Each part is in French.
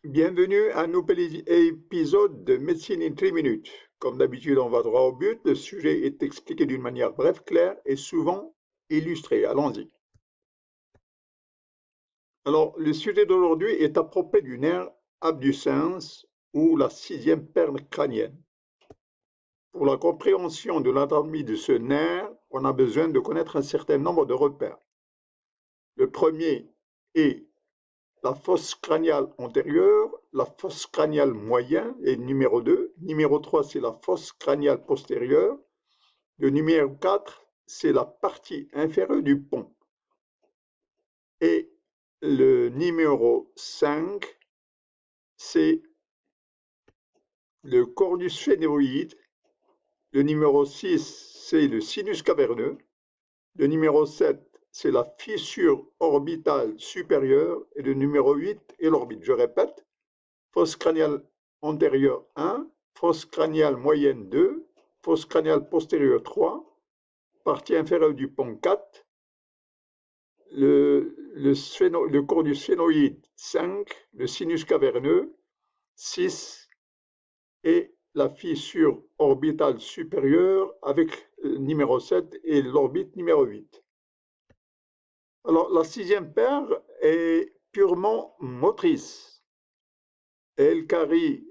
Bienvenue à un nouvel épisode de Médecine in 3 minutes. Comme d'habitude, on va droit au but. Le sujet est expliqué d'une manière brève, claire et souvent illustrée. Allons-y. Alors, le sujet d'aujourd'hui est à propos du nerf abducens ou la sixième perle crânienne. Pour la compréhension de l'anatomie de ce nerf, on a besoin de connaître un certain nombre de repères. Le premier est la fosse crâniale antérieure, la fosse crâniale moyenne est numéro 2. Numéro 3, c'est la fosse crâniale postérieure. Le numéro 4, c'est la partie inférieure du pont. Et le numéro 5, c'est le cordus phénoïde. Le numéro 6, c'est le sinus caverneux. Le numéro 7, c'est la fissure orbitale supérieure. Et le numéro 8 est l'orbite. Je répète, fosse crâniale antérieure 1, fosse crâniale moyenne 2, fosse crâniale postérieure 3, partie inférieure du pont 4, le cordus phénoïde 5, le sinus caverneux 6 et la fissure orbitale supérieure avec numéro 7 et l'orbite numéro 8. Alors la sixième paire est purement motrice. Elle conduit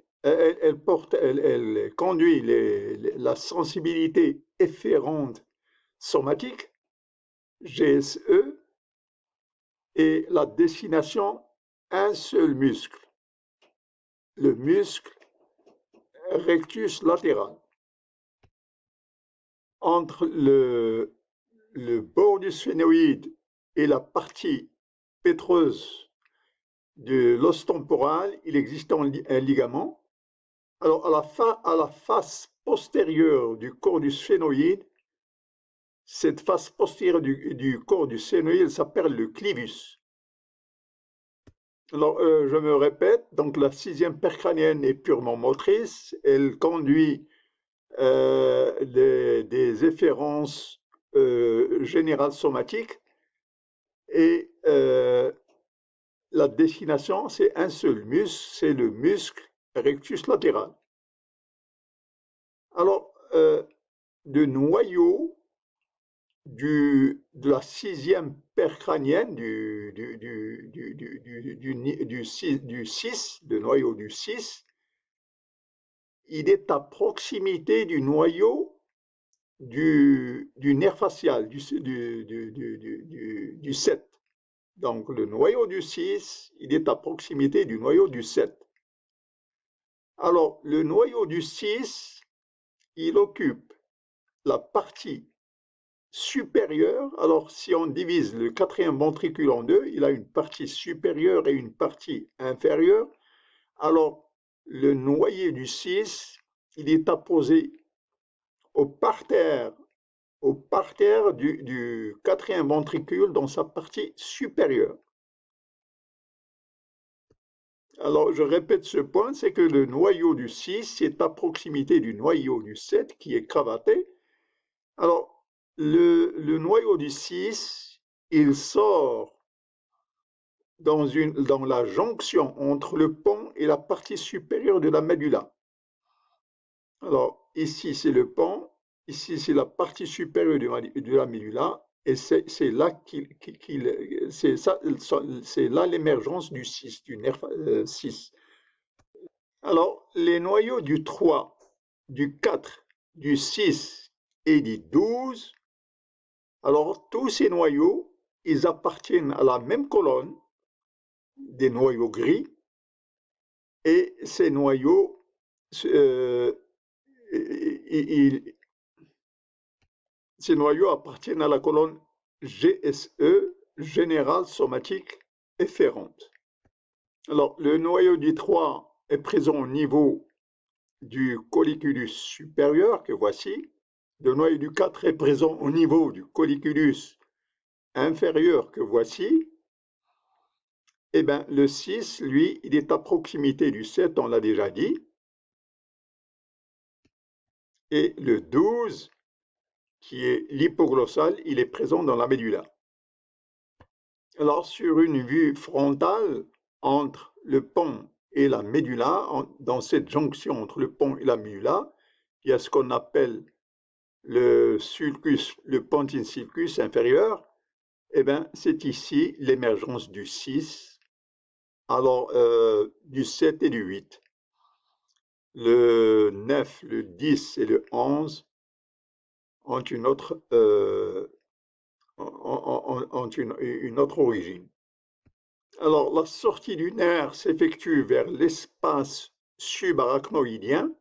la sensibilité efférente somatique, GSE, et la destination un seul muscle, le muscle rectus latéral. Entre le bord du sphénoïde et la partie pétreuse de l'os temporal, il existe un ligament. Alors, à la face postérieure du corps du sphénoïde, cette face postérieure du corps du sphénoïde s'appelle le clivus. Alors, je me répète, donc la sixième paire crânienne est purement motrice, elle conduit des efférences générales somatiques et la destination, c'est un seul muscle, c'est le muscle rectus latéral. Alors, le noyau de la sixième paire crânienne du 6, le noyau du 6, il est à proximité du noyau du nerf facial, du 7. Donc le noyau du 6, il est à proximité du noyau du 7. Alors le noyau du 6, il occupe la partie supérieure. Alors si on divise le quatrième ventricule en deux, il a une partie supérieure et une partie inférieure. Alors le noyau du 6, il est apposé au parterre du quatrième ventricule dans sa partie supérieure. Alors, je répète ce point, c'est que le noyau du 6 est à proximité du noyau du 7 qui est cravaté. Alors, le noyau du 6, il sort dans la jonction entre le pont et la partie supérieure de la médula. Alors, ici, c'est le pont, ici, c'est la partie supérieure de la médula, et c'est là c'est là l'émergence du 6, du nerf 6. Alors, les noyaux du 3, du 4, du 6 et du 12, alors tous ces noyaux, ils appartiennent à la même colonne, des noyaux gris, et ces noyaux, euh, ces noyaux appartiennent à la colonne GSE, générale somatique efférente. Alors, le noyau du 3 est présent au niveau du colliculus supérieur, que voici. Le noyau du 4 est présent au niveau du colliculus inférieur, que voici. Eh bien, le 6, lui, il est à proximité du 7, on l'a déjà dit. Et le 12, qui est l'hypoglossal, il est présent dans la médula. Alors, sur une vue frontale, entre le pont et la médula. Dans cette jonction entre le pont et la médula, il y a ce qu'on appelle le sulcus, le pontine sulcus inférieur. Eh bien, c'est ici l'émergence du 6, alors du 7 et du 8. Le 9, le 10 et le 11 ont une autre, une autre origine. Alors, la sortie du nerf s'effectue vers l'espace subarachnoïdien,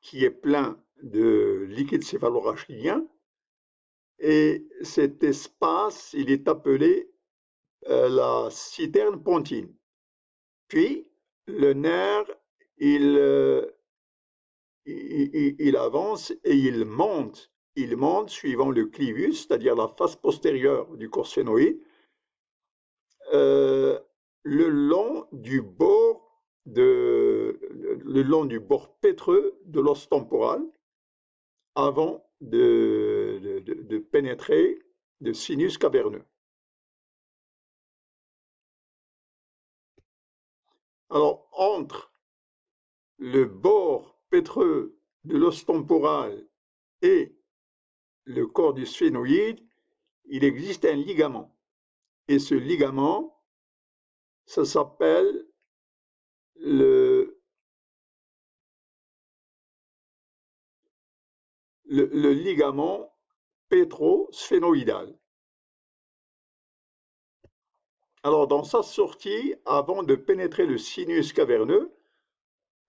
qui est plein de liquide céphalorachidien, et cet espace, il est appelé la citerne pontine. Puis, le nerf, il avance et il monte suivant le clivus, c'est-à-dire la face postérieure du corps sphénoïde, le long du bord pétreux de l'os temporal avant de pénétrer le sinus caverneux. Alors, entre le bord pétreux de l'os temporal et le corps du sphénoïde, il existe un ligament. Et ce ligament, ça s'appelle le ligament pétrosphénoïdal. Alors, dans sa sortie, avant de pénétrer le sinus caverneux,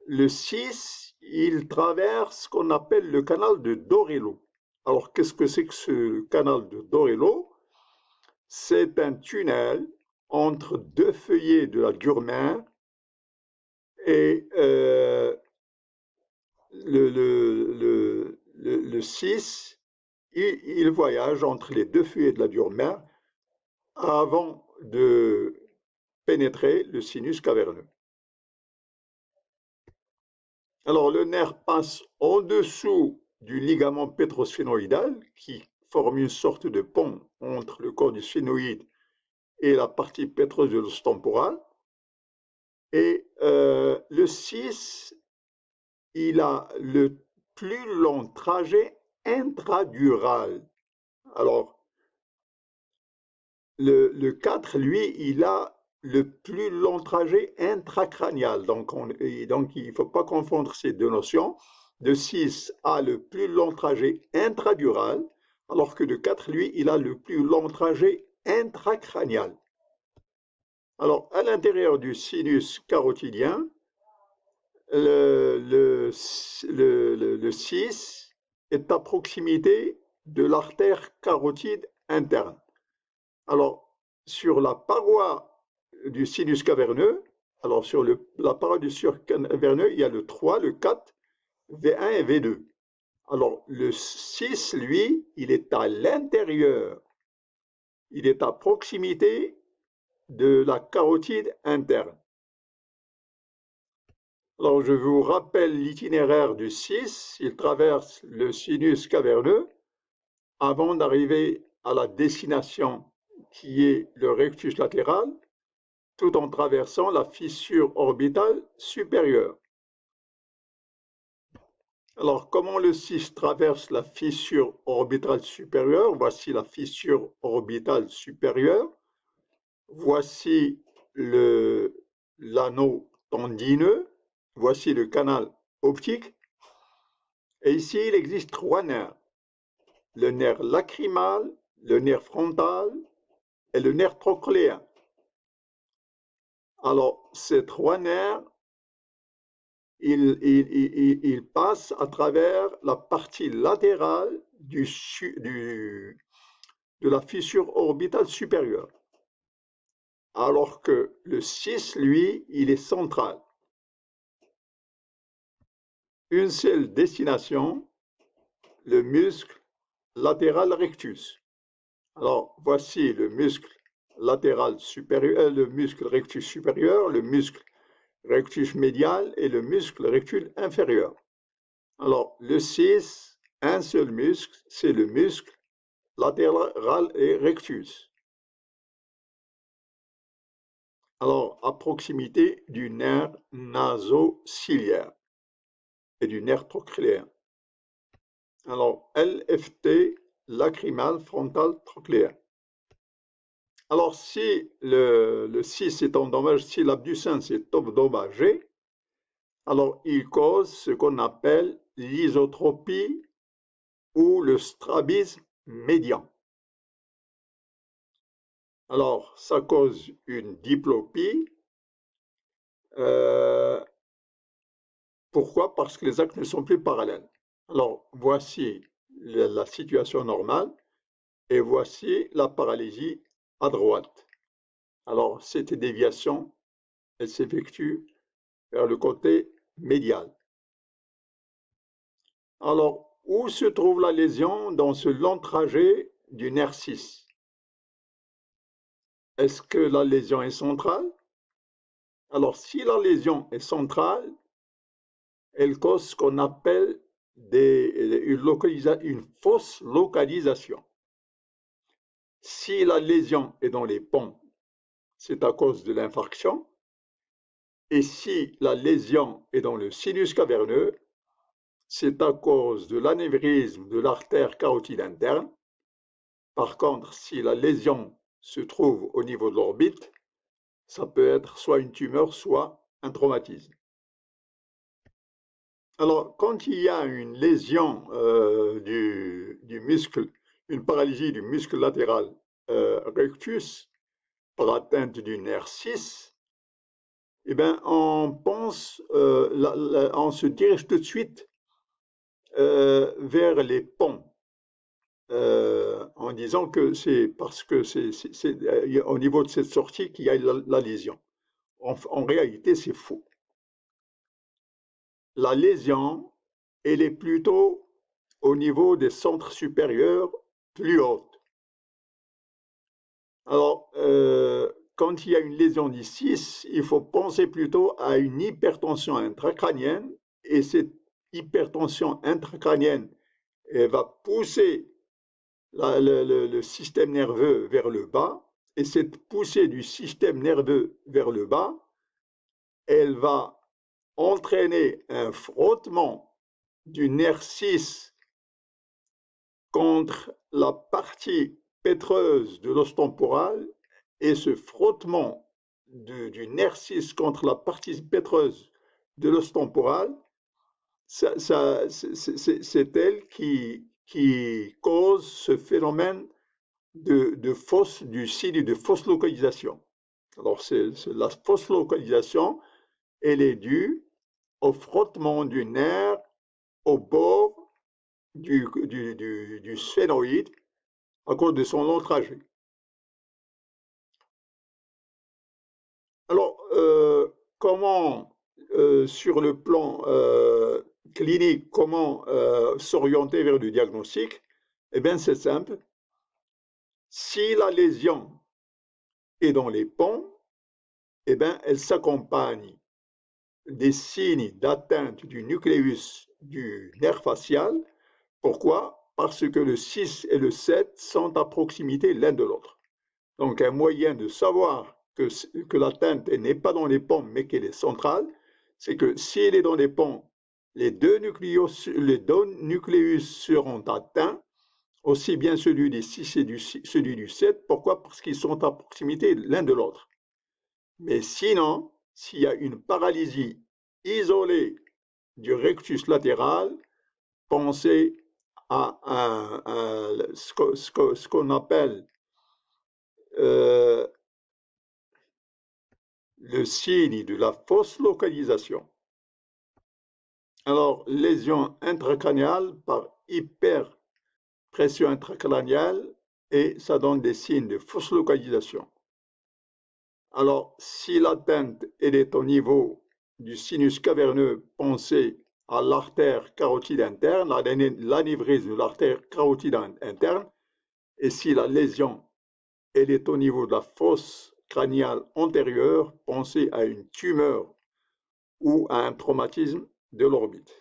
le 6, il traverse ce qu'on appelle le canal de Dorello. Alors, qu'est-ce que c'est que ce canal de Dorello? C'est un tunnel entre deux feuillets de la dure-mère et le 6, il voyage entre les deux feuillets de la dure-mère avant de pénétrer le sinus caverneux. Alors, le nerf passe en dessous du ligament pétrosphénoïdal qui forme une sorte de pont entre le corps du sphénoïde et la partie pétreuse de l'os temporal. Et le 6, il a le plus long trajet intradural. Alors, le 4, lui, il a le plus long trajet intracranial. Donc, il ne faut pas confondre ces deux notions. Le 6 a le plus long trajet intradural, alors que le 4, lui, il a le plus long trajet intracranial. Alors, à l'intérieur du sinus carotidien, le 6 est à proximité de l'artère carotide interne. Alors, sur la paroi du sinus caverneux, alors sur la paroi du sinus caverneux, il y a le 3, le 4, V1 et V2. Alors, le 6, lui, il est à l'intérieur. Il est à proximité de la carotide interne. Alors, je vous rappelle l'itinéraire du 6. Il traverse le sinus caverneux avant d'arriver à la destination qui est le rectus latéral, tout en traversant la fissure orbitale supérieure. Alors, comment le 6 traverse la fissure orbitale supérieure? Voici la fissure orbitale supérieure. Voici l'anneau tendineux. Voici le canal optique. Et ici, il existe trois nerfs. Le nerf lacrymal, le nerf frontal et le nerf trochléen. Alors, ces trois nerfs, ils passent à travers la partie latérale de la fissure orbitale supérieure. Alors que le 6, lui, il est central. Une seule destination, le muscle latéral rectus. Alors, voici le muscle latéral supérieur, le muscle rectus supérieur, le muscle rectus médial et le muscle rectus inférieur. Alors, le 6, un seul muscle, c'est le muscle latéral et rectus. Alors, à proximité du nerf nasociliaire et du nerf trochléaire. Alors, LFT, lacrymal frontal trochléaire. Alors, si le 6 est endommagé, si l'abducens est endommagé, alors il cause ce qu'on appelle l'isotropie ou le strabisme médian. Alors, ça cause une diplopie. Pourquoi? Parce que les axes ne sont plus parallèles. Alors, voici la situation normale et voici la paralysie à droite. Alors, cette déviation, elle s'effectue vers le côté médial. Alors, où se trouve la lésion dans ce long trajet du nerf 6? Est-ce que la lésion est centrale? Alors, si la lésion est centrale, elle cause ce qu'on appelle une fausse localisation. Si la lésion est dans les ponts, c'est à cause de l'infarction. Et si la lésion est dans le sinus caverneux, c'est à cause de l'anévrisme de l'artère carotide interne. Par contre, si la lésion se trouve au niveau de l'orbite, ça peut être soit une tumeur, soit un traumatisme. Alors, quand il y a une lésion du muscle, une paralysie du muscle latéral rectus par atteinte du nerf 6, eh bien, on se dirige tout de suite vers les ponts, en disant que c'est parce que c'est au niveau de cette sortie qu'il y a la lésion. En réalité, c'est faux. La lésion, elle est plutôt au niveau des centres supérieurs plus hautes. Alors, quand il y a une lésion du 6, il faut penser plutôt à une hypertension intracrânienne, et cette hypertension intracrânienne va pousser le système nerveux vers le bas, et cette poussée du système nerveux vers le bas, elle va entraîner un frottement du nerf 6 contre la partie pétreuse de l'os temporal, et ce frottement du nerf 6 contre la partie pétreuse de l'os temporal, c'est elle qui cause ce phénomène de fausse, du signe de fausse localisation. Alors, la fausse localisation, elle est due au frottement du nerf au bord du sphénoïde à cause de son long trajet. Alors, comment, sur le plan clinique, comment s'orienter vers le diagnostic? Eh bien, c'est simple. Si la lésion est dans les ponts, eh bien, elle s'accompagne des signes d'atteinte du nucléus du nerf facial. Pourquoi? Parce que le 6 et le 7 sont à proximité l'un de l'autre. Donc, un moyen de savoir que l'atteinte n'est pas dans les ponts, mais qu'elle est centrale, c'est que si elle est dans les ponts, les deux nucléus seront atteints, aussi bien celui du 6 et celui du 7. Pourquoi? Parce qu'ils sont à proximité l'un de l'autre. Mais sinon, s'il y a une paralysie isolée du rectus latéral, pensez à ce qu'on appelle le signe de la fausse localisation. Alors, lésion intracrâniale par hyperpression intracrâniale, et ça donne des signes de fausse localisation. Alors, si l'atteinte est au niveau du sinus caverneux, pensez à l'artère carotide interne, à l'anévrisme de l'artère carotide interne, et si la lésion est au niveau de la fosse crâniale antérieure, pensez à une tumeur ou à un traumatisme de l'orbite.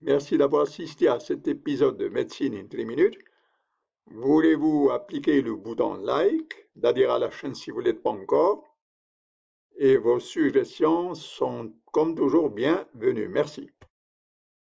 Merci d'avoir assisté à cet épisode de Médecine in 3 minutes. Voulez-vous appliquer le bouton like, d'adhérer à la chaîne si vous ne l'êtes pas encore? Et vos suggestions sont comme toujours bienvenues. Merci.